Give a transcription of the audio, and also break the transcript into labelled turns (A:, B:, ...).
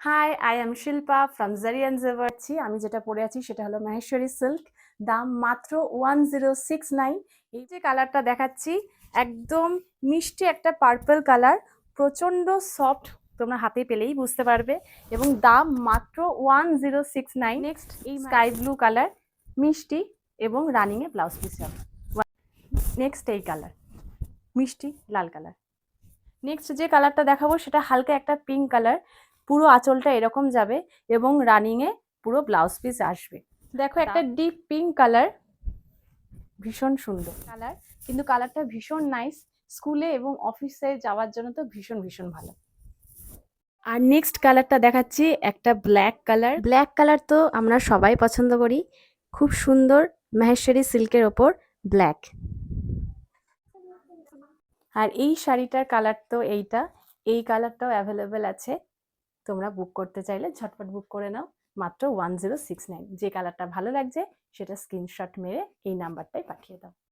A: High, I am Shilpa from জারি and জেভার্চি। আমি যেটা পরে আছি সেটা হলো মাহেশ্বরী সিল্ক। দাম মাত্র 1069। এই যে কালারটা দেখাচ্ছি একদম মিষ্টি একটা পার্পল কালার, প্রচণ্ড সফট, তোমরা হাতে পেলেই বুঝতে পারবে, এবং দাম মাত্র 1069। নেক্সট এই স্কাই ব্লু কালার, মিষ্টি এবং রানিংয়ে ব্লাউজ পিস হবে। নেক্সট এই কালার, মিষ্টি লাল কালার। নেক্সট যে কালারটা দেখাবো সেটা হালকা একটা পিঙ্ক কালার, পুরো আঁচলটা এরকম যাবে এবং রানিংয়ে পুরো ব্লাউজ পিস আসবে। দেখো একটা ডিপ পিঙ্ক কালার, ভীষণ সুন্দর কালার, কিন্তু কালারটা ভীষণ নাইস, স্কুলে এবং অফিসে যাওয়ার জন্য তো ভীষণ ভীষণ ভালো। আর নেক্সট কালারটা দেখাচ্ছি একটা ব্ল্যাক কালার। ব্ল্যাক কালার তো আমরা সবাই পছন্দ করি, খুব সুন্দর মাহেশ্বরী সিল্কের ওপর ব্ল্যাক। আর এই শাড়িটার কালার তো এইটা, এই কালারটাও অ্যাভেলেবেল আছে, তোমরা বুক করতে চাইলে ঝটপট বুক করে নাও, মাত্র 1069। যে কালারটা ভালো লাগছে সেটা স্ক্রিনশট মেরে এই নাম্বারটায় পাঠিয়ে দাও।